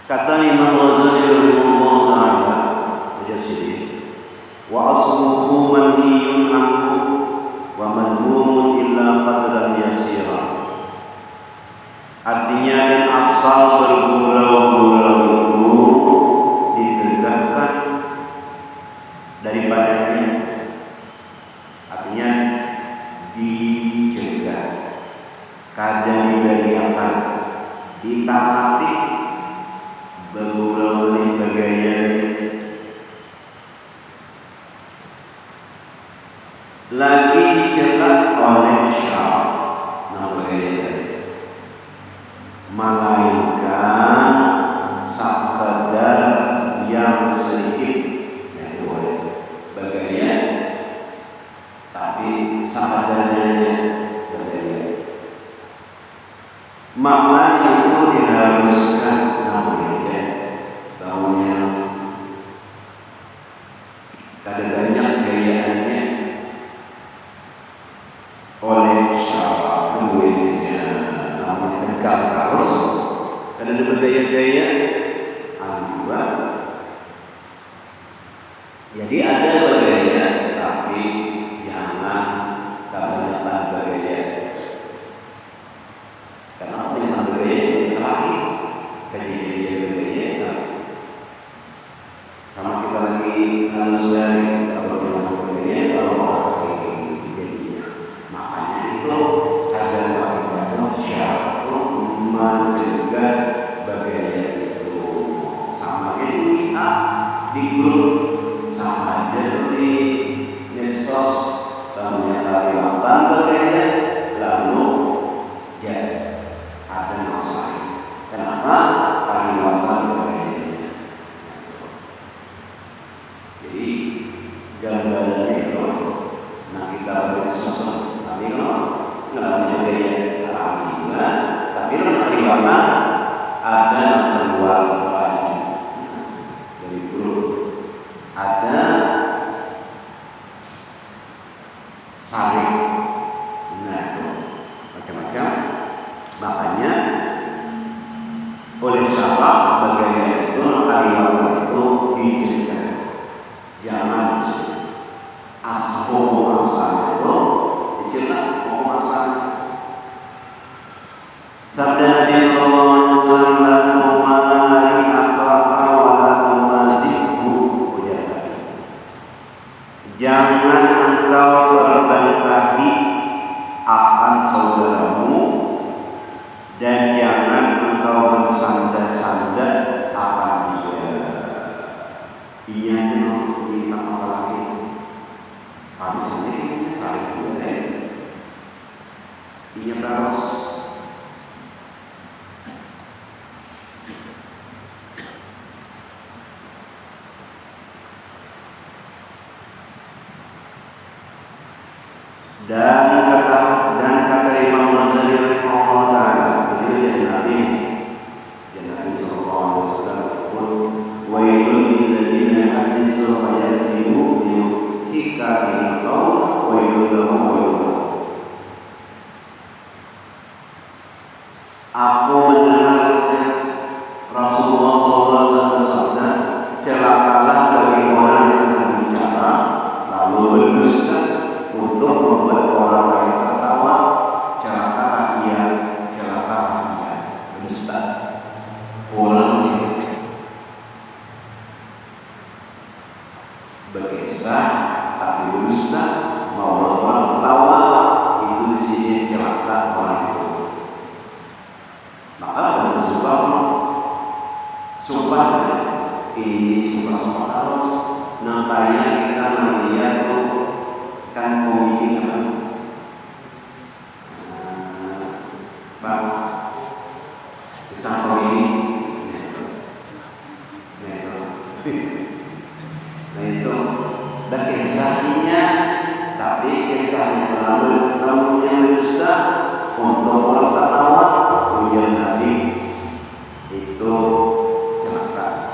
Kata Imam Ghazali rahimahullah ta'ala, Mujassidin, wa asluhu manhiyun anhu wa madhmumun illa qadran yasira. Artinya, dan asal bergurau-gurau itu ditegakkan daripadanya, artinya dicegah, kada diberiakan, ditaati, bergurau dan bergaya, lagi dicela oleh syara, melainkan sekadar yang sedikit yang boleh bergaya, tapi sekadarnya bergaya, maka itu diharuskan ada banyak gayaannya oleh syara, kemudiannya nama tegak terus, dan ada bergaya-gaya Jadi ada bergaya, tapi jangan kebanyakan bergaya. Karena kebanyakan bergaya itu lagi kejadian bergaya. Sama kita lagi harus dari kalau yang bergaya kalau jadinya. Makanya itu ada waktu syarat mencegah bergaya itu. Sama itu di grup. Sama aja di medsos banyak kaliwatan berbeda lalu jadi ada masalah. Kenapa kaliwatan berbeda? Jadi gambarannya itu, nah kita bermedsos tapi kalau nggak gaya alami, tapi kalau kaliwatan ada keluar lagi dari grup. Ada saring, nah itu macam-macam. Makanya oleh sebab bergaya itu kalimat itu dicegah, jangan hukum asal itu dicegah hukum asal. Sabda Nabi Sallallahu Alaihi Wasallam, jangan engkau berbangkahi akan saudaramu dan jangan engkau bersanda-sanda akan dia. Iya jenuh di tangan lagi. Habis ini saling boleh. Iya terus. Dan kata Imam Ghazali rahimahullah taala, beliau Nabi sallallahu alaihi wasallam, wailul lil ladzina hadisu wa yakdzibu hikabil qaul wailul lahum. Aku mendengar Rasulullah sallallahu alaihi wasallam bersabda, celakalah bagi orang yang berbicara lalu berdusta untuk membuat orang lain tertawa, celakalah ia, berdusta. Orang yang berkisah tapi berdusta, mau orang tertawa, itu di sini celaka orang itu. Maka ada sumpah ini sumpah harus. Nampaknya kita melihat kan komisi apa? Bang, Islam ini, nah itu, dan kisahnya, tapi kisahnya terlalu yang dusta untuk orang tertawa, kemudian nanti itu celaka.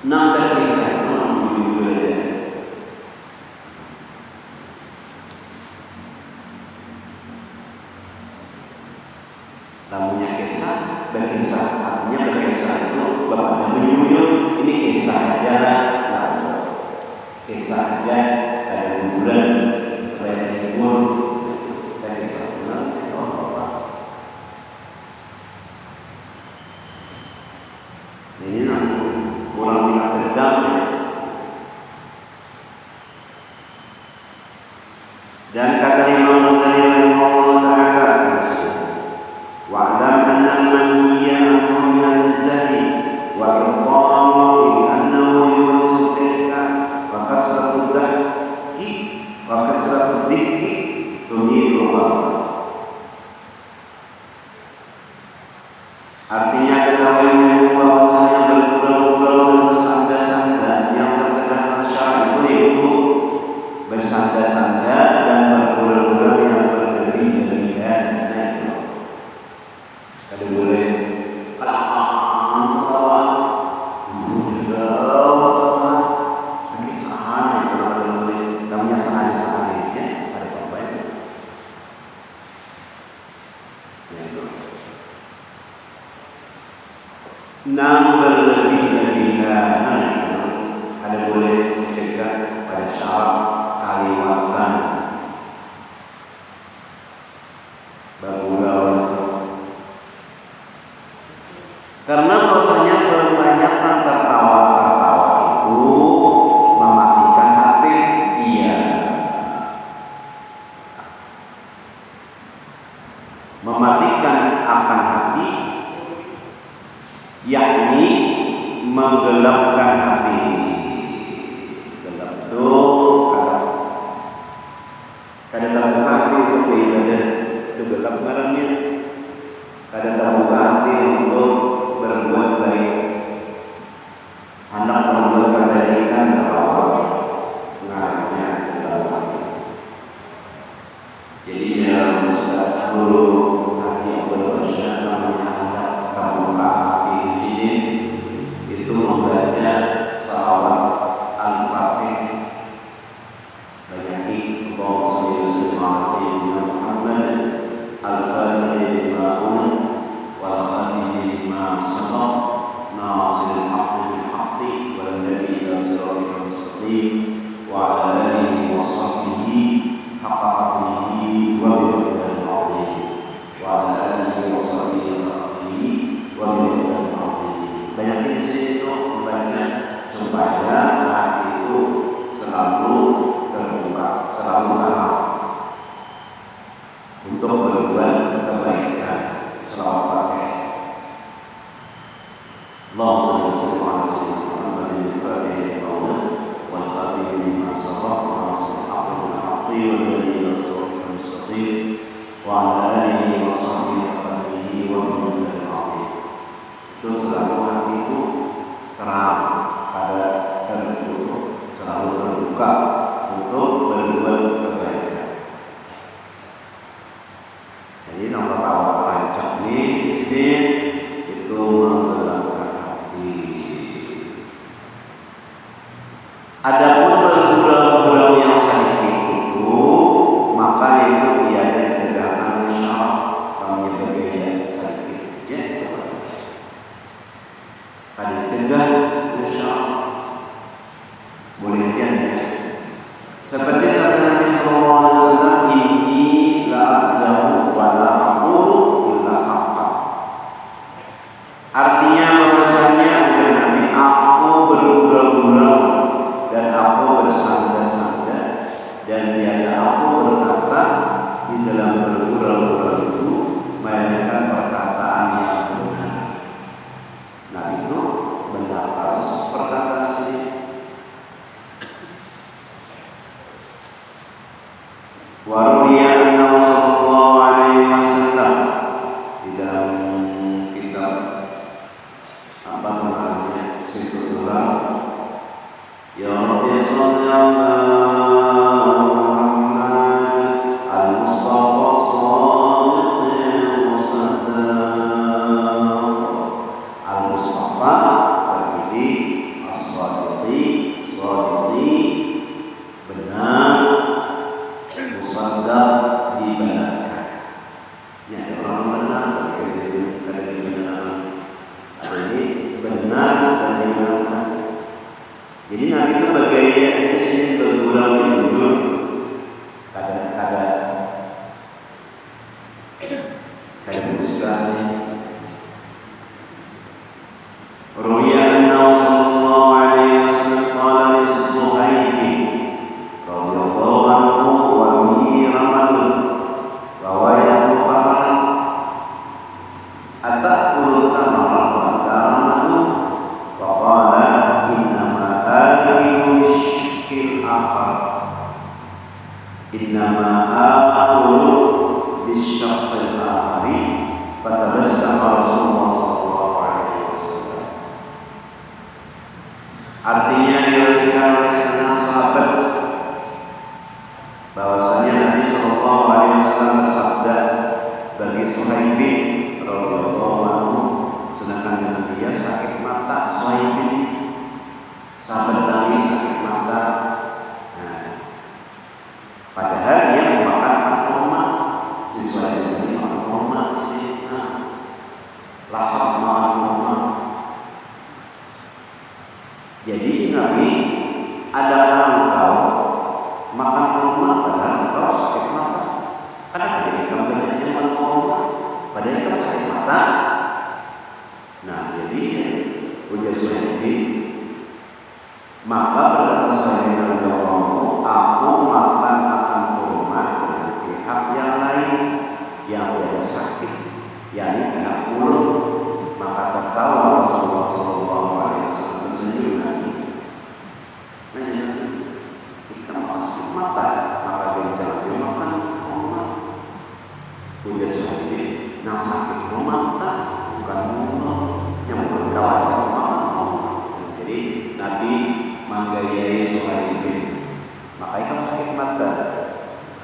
Nambah kisah itu berbeda. Namanya kisah, berkisah, artinya berkisah itu bapaknya menyuruh ini kisah aja, nah, kisah aja ada kuburan, ada hibur, ada kisah benar, itu apa? Ini namun orang tidak tegang. Dan kata Imam Ghazali rahimahullah taala, wa'lam anna al-manhiya anhu min al-zahi wa iqamu bi annahu yurisu tilka wa kasratu dhikri wa kasratu dhikri tumitu Allah. Artinya ketahui bahwasanya bergurau-gurau dan bersanda-sanda yang terkadang syar'i itu bersanda-sanda dan bergurau-gurau yang berlebih-lebihan. Kada boleh enam berlebih-lebihan. Anda boleh mencegah pada syarat kaliwatan bergurau. Karena bahwasanya kebanyakan tertawa itu mematikan hati dia, mematikan akan hati, yakni menggelapkan hati. Gelap itu kada terbuka hati untuk beribadah, itu gelap ngarannya. Kada terbuka hati untuk berbuat baik, hendak berbuat kebajikan dan Allah ngarannya gelap hati. Jadi dia mesti dulu hati yang berdosa namanya hendak terbuka hati di sini. Itu membaca salawat al-fatih banyak Allahumma shalli ala sayyidina Muhammad al-fatih lima wal khatim lima sabaq nasiril haqqi bil haqqi wal hadi ila siratal mustaqim wa ala alihi wa sahbihi haqqa qadrihi wa biqadril azim wa ala alihi wa sahbihi wa biqadril azim. Banyak di sini itu membaca supaya hati itu selalu terbuka, selalu terang untuk berbuat kebaikan. Selawat pakai Allahumma shalli ala sayyidina Muhammadin al-fatih wal khatim lima sabaq nasiril haqqi bil haqqi wal hadi ila siratal mustaqim wa ala alihi wa sahbihi wa biqadril azim. Itu selalu hati itu terang, pada tertutup, selalu terbuka untuk berbuat kebaikan. Jadi yang tertawa rancak ini di sini itu menggelapkan hati. Adapun bergurau-gurau yang sedikit itu maka itu tiada ditegakkan oleh syarak, namanya bergaya sedikit aja. Ada dicegah oleh syarak, boleh aja ya. Seperti sabda Nabi sallallahu alaihi wasallam, inni la abzahu wa la aqulu illa haqqan. Artinya bahwasanya ujar Nabi, aku bergurau-gurau dan aku bersanda-sanda dan tiada aku berkata di dalam bergurau-gurau itu melainkan perkataan yang benar. Nah itu benar harus perkataan sendiri. Waruya annahu sallallahu alaihi wasallam di dalam kitab apa namanya Sifat Tuhan, ya Rabbi shalli ala Muhammad al-Mustafa as-Sadiq al-Musaddaq. Al-Mustafa terpilih, as-Sadiqi benar, musaddaq dibenarkan. Ini ada orang benar, ada dibenarkan. Ada ini benar dan dibenarkan. Jadi Nabi itu bergaya di sini bergurau di jujur, kada berusaha. Ruya annahu sallallahu alaihi wasallam qala li Suhaib radhiyallahu anhu wa bihi ramadun bahwa yang kabaran ataqulu tamara wa taramadu wa qala innama aqilu bisyikil akhar innama aqulu bisyikil akhari fatabassama Rasulullah sallallahu alaihi wasallam. Artinya diriwayatkan oleh setengah sahabat bahwasanya Nabi sallallahu alaihi wasallam bersabda bagi Suhaib radhiyallahu anhu, sedangkan dengan dia sakit mata. Suhaib ini sahabat Nabi sakit mata. Nah, padahal dia memakan kurma. Si Suhaib ini makan kurma, lahap makan kurma. Jadi Nabi adakah engkau makan kurma padahal engkau sakit mata? Kenapa jadi kamu banyaknya makan kurma padahal kamu sakit mata? Nah, jadi ujar Suhaibin, maka berkata Suhaibin radhiyallahu anhu, aku makan kurma dengan pihak yang lain yang tidak sakit, yakni pihak mulut. Maka tertawa Rasulullah SAW tersenyum lagi. Kita masuk mata, maka dia jangan makan kurma. Ujar Suhaibin, yang sakit mata bukan mulut, yang berkawan makan kurma. Jadi Nabi menggayai Suhaibin, makanya kamu sakit mata.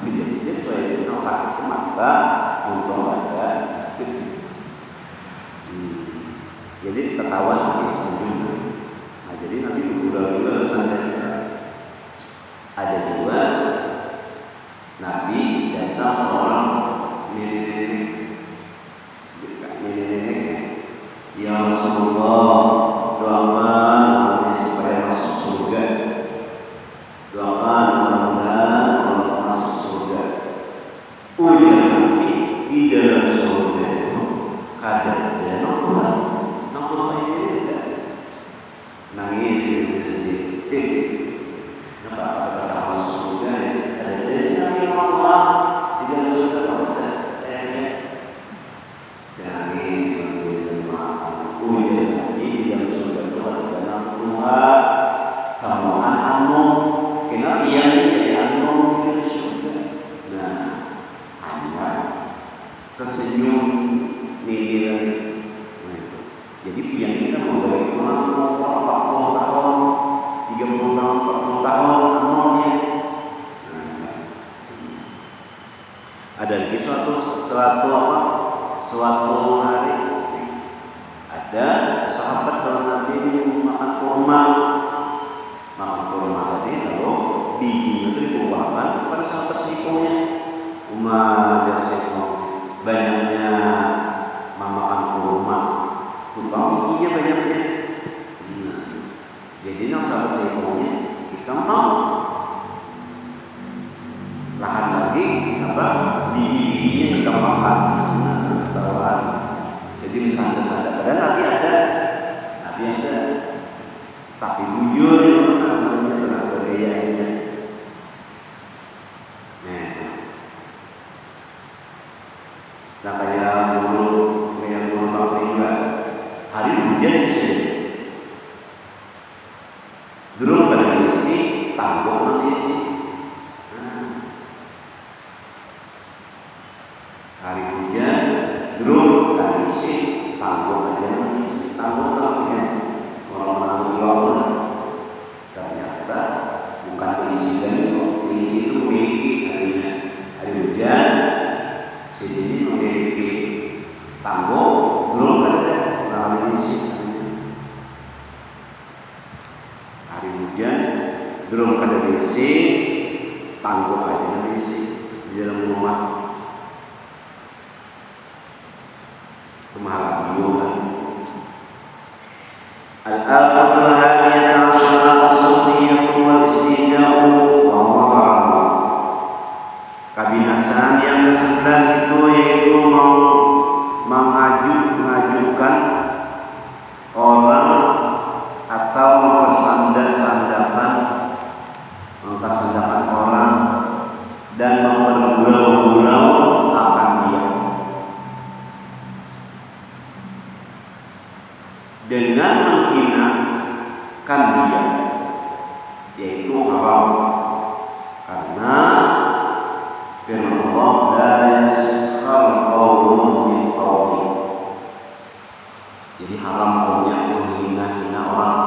Jadi Suhaibin yang sakit mata untuk ada. Jadi tertawa Nabi senyum. Nah, jadi Nabi bergurau-gurau saja. Ada dua Nabi datang seorang nenek-nenek, ya Rasulullah, doakan anaknya supaya masuk surga. Doakan anaknya untuk masuk surga. Ujar Nabi, di dalam surga itu kadang dia nongkrong ini nangis sedih. Kenapa ada masuk surga? Ada Allah di dalam surga ada. Nangis ujar Nabi, di dalam surga itu ada Tuhan sama anakmu. Kenapa yang jadi anakmu di surga? Nah, anak tersenyum nilai. Jadi piang ini kan memberi uang 40 tahun, 30 tahun, 40 tahun amalnya. Ada lagi suatu hari ada sahabat dalam Nabi ini makan kurma tadi, lalu bijinya itu dikumpulkan kepada sahabat seikunya. Umar dan seikunya banyaknya memakan kurma. Tukang giginya banyaknya. Jadi yang sahabat seikunya kita mau lahan lagi biji-bijinya kita makan. Jadi bersanda-sanda. Padahal Nabi ada, tapi bujur namanya tenaga gayanya. Nah, kayak dulu bakti juga. Hari hujan di sini. Dulu pada isi, tanggung isi. Hari hujan, dulu pada isi, tanggung aja isi. Tanggung namanya orang-orang ternyata bukan diisi dan diisi itu memiliki harinya. Hari hujan, sini memiliki tanggung, dulu ada hari hujan, drum kada diisi, tangguh aja diisi di dalam rumah. Kemahalan biuhan. Al-Qatul hadiyah asyara as-sunniyah wal istija'u wa huwa kabinasaan yang ke-11 itu yaitu mengajukan orang atau mempersandakan orang dan mempergurau-gurau akan dia dengan menghinakan dia, yaitu haram. Karena firman Allah, la yaskhar qaumun min qaumin. Jadi haram punya menghina-hina orang